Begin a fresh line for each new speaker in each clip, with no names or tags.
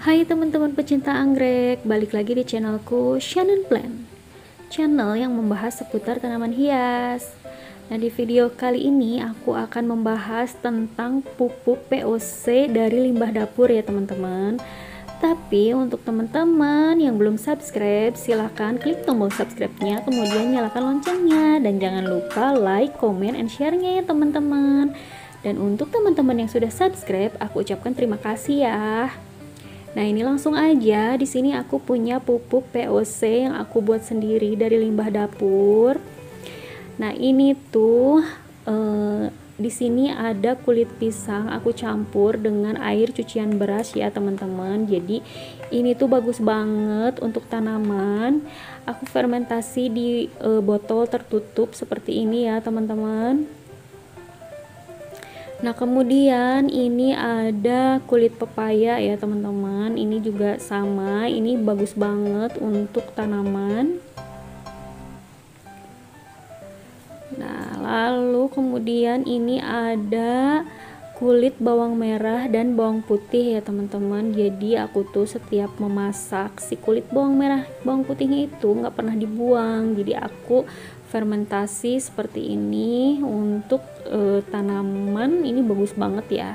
Hai teman-teman pecinta anggrek, balik lagi di channelku Shannon Plant, channel yang membahas seputar tanaman hias. Nah, di video kali ini aku akan membahas tentang pupuk POC dari limbah dapur ya teman-teman. Tapi untuk teman-teman yang belum subscribe, silahkan klik tombol subscribe-nya, kemudian nyalakan loncengnya, dan jangan lupa like, comment, and share-nya ya teman-teman. Dan untuk teman-teman yang sudah subscribe, aku ucapkan terima kasih ya. Nah, ini langsung aja. Di sini aku punya pupuk POC yang aku buat sendiri dari limbah dapur. Nah, ini tuh di sini ada kulit pisang aku campur dengan air cucian beras ya teman-teman. Jadi ini tuh bagus banget untuk tanaman. Aku fermentasi di botol tertutup seperti ini ya teman-teman. Nah, kemudian ini ada kulit pepaya ya teman-teman. Ini juga sama, ini bagus banget untuk tanaman. Nah, lalu kemudian ini ada kulit bawang merah dan bawang putih ya teman-teman. Jadi aku tuh setiap memasak si kulit bawang merah bawang putihnya itu nggak pernah dibuang. Jadi aku fermentasi seperti ini untuk tanaman. Ini bagus banget ya.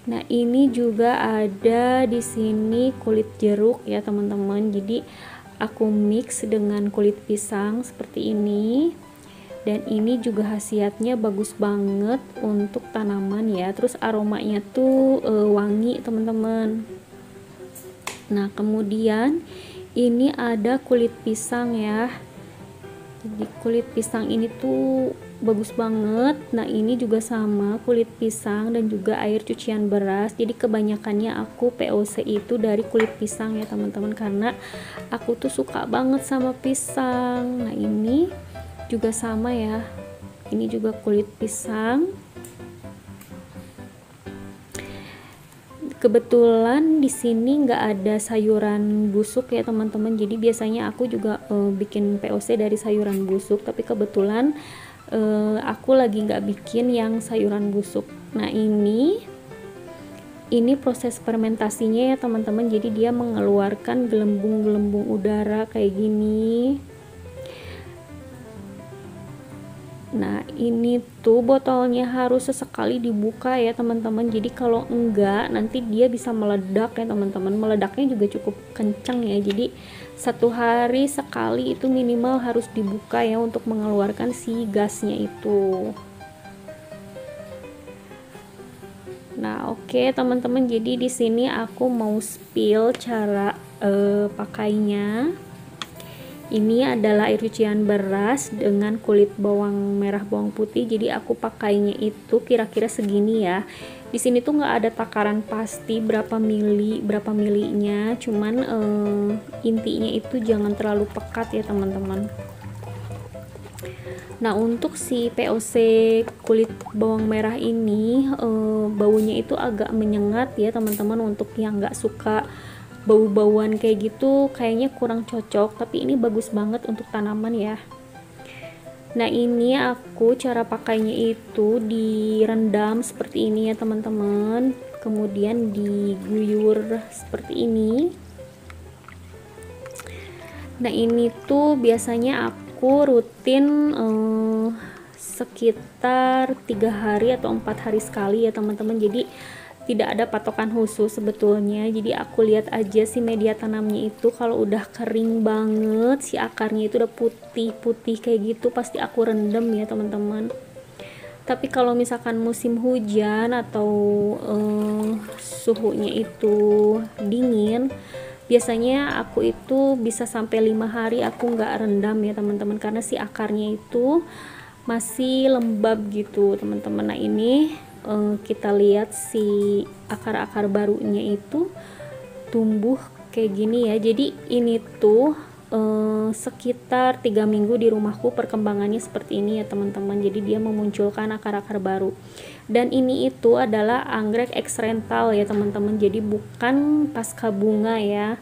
Nah, ini juga ada di sini kulit jeruk ya teman-teman. Jadi aku mix dengan kulit pisang seperti ini. Dan ini juga khasiatnya bagus banget untuk tanaman ya. Terus aromanya tuh wangi teman-teman. Nah, kemudian ini ada kulit pisang ya. Jadi kulit pisang ini tuh bagus banget. Nah, ini juga sama, kulit pisang dan juga air cucian beras. Jadi kebanyakannya aku POC itu dari kulit pisang ya teman-teman, karena aku tuh suka banget sama pisang. Nah, ini juga sama ya, ini juga kulit pisang. Kebetulan di sini nggak ada sayuran busuk ya teman-teman. Jadi biasanya aku juga bikin POC dari sayuran busuk, tapi kebetulan aku lagi nggak bikin yang sayuran busuk. Nah, ini proses fermentasinya ya teman-teman. Jadi dia mengeluarkan gelembung-gelembung udara kayak gini. Nah, ini tuh botolnya harus sesekali dibuka ya teman-teman. Jadi kalau enggak nanti dia bisa meledak ya teman-teman. Meledaknya juga cukup kencang ya. Jadi 1 hari sekali itu minimal harus dibuka ya untuk mengeluarkan si gasnya itu. Nah, oke teman-teman. Jadi di sini aku mau spill cara pakainya. Ini adalah air cucian beras dengan kulit bawang merah bawang putih. Jadi aku pakainya itu kira-kira segini ya. Di sini tuh nggak ada takaran pasti berapa milinya, cuman intinya itu jangan terlalu pekat ya teman-teman. Nah, untuk si POC kulit bawang merah ini baunya itu agak menyengat ya teman-teman. Untuk yang nggak suka bau-bauan kayak gitu kayaknya kurang cocok, tapi ini bagus banget untuk tanaman ya. Nah, ini aku cara pakainya itu direndam seperti ini ya teman-teman, kemudian diguyur seperti ini. Nah, ini tuh biasanya aku rutin sekitar 3 hari atau 4 hari sekali ya teman-teman. Jadi tidak ada patokan khusus sebetulnya. Jadi aku lihat aja si media tanamnya itu, kalau udah kering banget, si akarnya itu udah putih-putih kayak gitu, pasti aku rendam ya teman-teman. Tapi kalau misalkan musim hujan atau suhunya itu dingin, biasanya aku itu bisa sampai 5 hari aku nggak rendam ya teman-teman, karena si akarnya itu masih lembab gitu teman-teman. Nah, ini kita lihat si akar-akar barunya itu tumbuh kayak gini ya. Jadi ini tuh sekitar 3 minggu di rumahku perkembangannya seperti ini ya teman-teman. Jadi dia memunculkan akar-akar baru. Dan ini itu adalah anggrek eks rental ya teman-teman. Jadi bukan pasca bunga ya.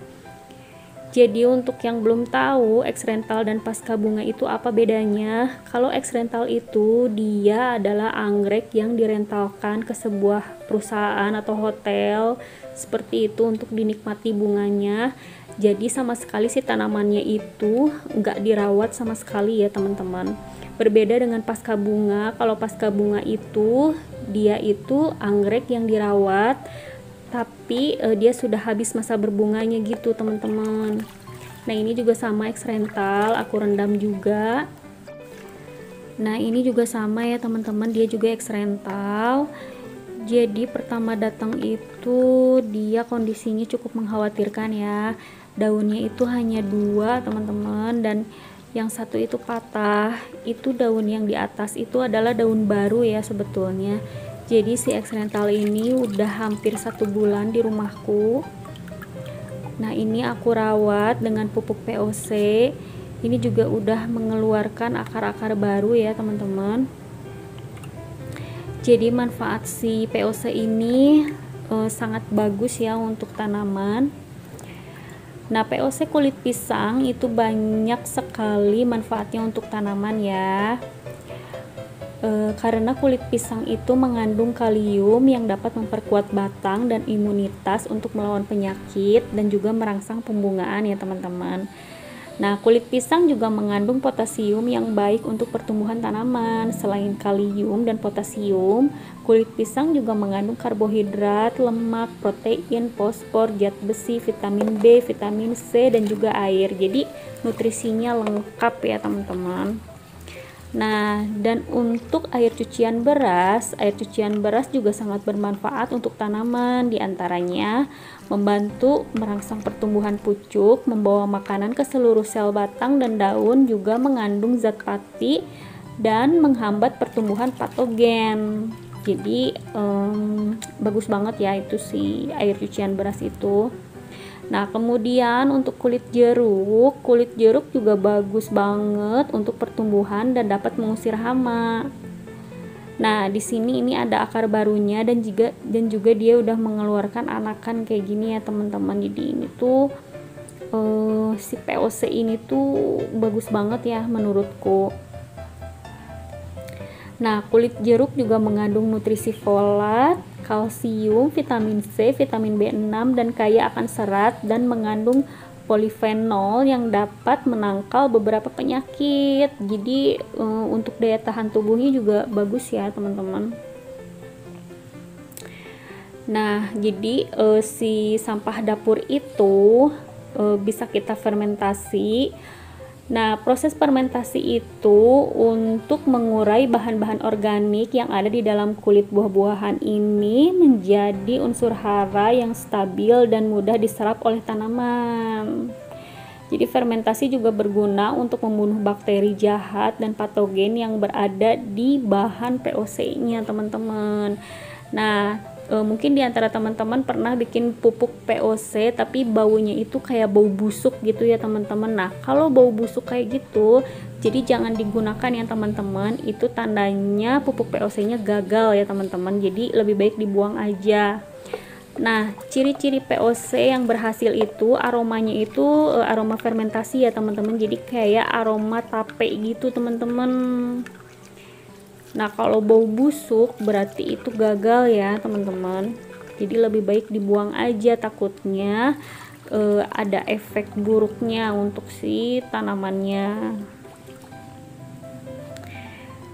Jadi untuk yang belum tahu X rental dan pasca bunga itu apa bedanya, kalau X rental itu dia adalah anggrek yang direntalkan ke sebuah perusahaan atau hotel seperti itu untuk dinikmati bunganya. Jadi sama sekali si tanamannya itu nggak dirawat sama sekali ya teman-teman. Berbeda dengan pasca bunga, kalau pasca bunga itu dia itu anggrek yang dirawat tapi dia sudah habis masa berbunganya gitu teman-teman. Nah ini juga sama X rental, aku rendam juga. Nah ini juga sama ya teman-teman, dia juga X rental. Jadi pertama datang itu dia kondisinya cukup mengkhawatirkan ya, daunnya itu hanya 2 teman-teman, dan yang satu itu patah. Itu daun yang di atas itu adalah daun baru ya sebetulnya. Jadi si X rental ini udah hampir 1 bulan di rumahku. Nah ini aku rawat dengan pupuk POC. Ini juga udah mengeluarkan akar-akar baru ya teman-teman. Jadi manfaat si POC ini sangat bagus ya untuk tanaman. Nah POC kulit pisang itu banyak sekali manfaatnya untuk tanaman ya. Karena kulit pisang itu mengandung kalium yang dapat memperkuat batang dan imunitas untuk melawan penyakit dan juga merangsang pembungaan ya teman-teman. Nah kulit pisang juga mengandung potasium yang baik untuk pertumbuhan tanaman. Selain kalium dan potasium, kulit pisang juga mengandung karbohidrat, lemak, protein, fosfor, zat besi, vitamin B, vitamin C, dan juga air. Jadi nutrisinya lengkap ya teman-teman. Nah, dan untuk air cucian beras juga sangat bermanfaat untuk tanaman, diantaranya membantu merangsang pertumbuhan pucuk, membawa makanan ke seluruh sel batang dan daun, juga mengandung zat pati dan menghambat pertumbuhan patogen. Jadi bagus banget ya itu si air cucian beras itu. Nah, kemudian untuk kulit jeruk juga bagus banget untuk pertumbuhan dan dapat mengusir hama. Nah, di sini ini ada akar barunya dan juga dia udah mengeluarkan anakan kayak gini ya, teman-teman. Jadi ini tuh si POC ini tuh bagus banget ya menurutku. Nah, kulit jeruk juga mengandung nutrisi folat, kalsium, vitamin C, vitamin B6, dan kaya akan serat, dan mengandung polifenol yang dapat menangkal beberapa penyakit. Jadi untuk daya tahan tubuhnya juga bagus ya teman-teman. Nah jadi si sampah dapur itu bisa kita fermentasi. Nah, proses fermentasi itu untuk mengurai bahan-bahan organik yang ada di dalam kulit buah-buahan ini menjadi unsur hara yang stabil dan mudah diserap oleh tanaman. Jadi fermentasi juga berguna untuk membunuh bakteri jahat dan patogen yang berada di bahan POC-nya, teman-teman. Nah, mungkin diantara teman-teman pernah bikin pupuk POC tapi baunya itu kayak bau busuk gitu ya teman-teman. Nah kalau bau busuk kayak gitu, jadi jangan digunakan ya teman-teman. Itu tandanya pupuk POC nya gagal ya teman-teman, jadi lebih baik dibuang aja. Nah ciri-ciri POC yang berhasil itu aromanya itu aroma fermentasi ya teman-teman, jadi kayak aroma tape gitu teman-teman. Nah kalau bau busuk berarti itu gagal ya teman-teman, jadi lebih baik dibuang aja, takutnya ada efek buruknya untuk si tanamannya.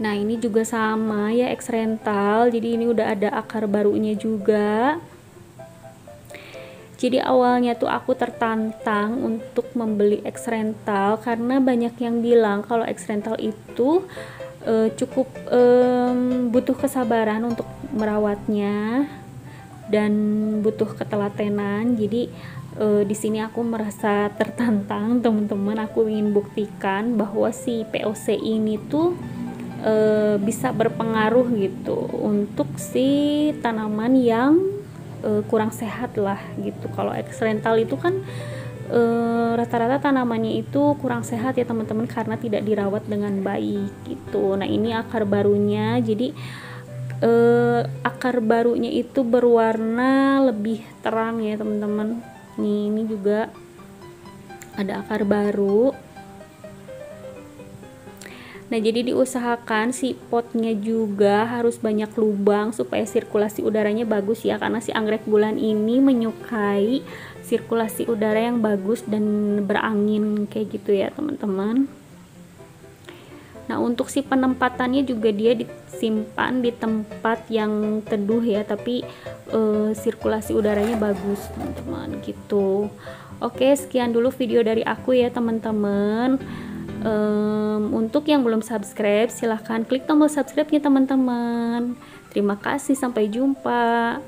Nah ini juga sama ya X rental, jadi ini udah ada akar barunya juga. Jadi awalnya tuh aku tertantang untuk membeli X rental karena banyak yang bilang kalau X rental itu cukup butuh kesabaran untuk merawatnya dan butuh ketelatenan. Jadi di sini aku merasa tertantang teman-teman. Aku ingin buktikan bahwa si POC ini tuh bisa berpengaruh gitu untuk si tanaman yang kurang sehat lah gitu. Kalau X rental itu kan rata-rata tanamannya itu kurang sehat ya teman-teman karena tidak dirawat dengan baik gitu. Nah ini akar barunya, jadi akar barunya itu berwarna lebih terang ya teman-teman. Nih ini juga ada akar baru. Nah, jadi diusahakan si potnya juga harus banyak lubang supaya sirkulasi udaranya bagus ya, karena si anggrek bulan ini menyukai sirkulasi udara yang bagus dan berangin kayak gitu ya teman-teman. Nah, untuk si penempatannya juga dia disimpan di tempat yang teduh ya, tapi sirkulasi udaranya bagus teman-teman gitu. Oke, sekian dulu video dari aku ya teman-teman. Untuk yang belum subscribe, silahkan klik tombol subscribe ya teman-teman. Terima kasih, sampai jumpa.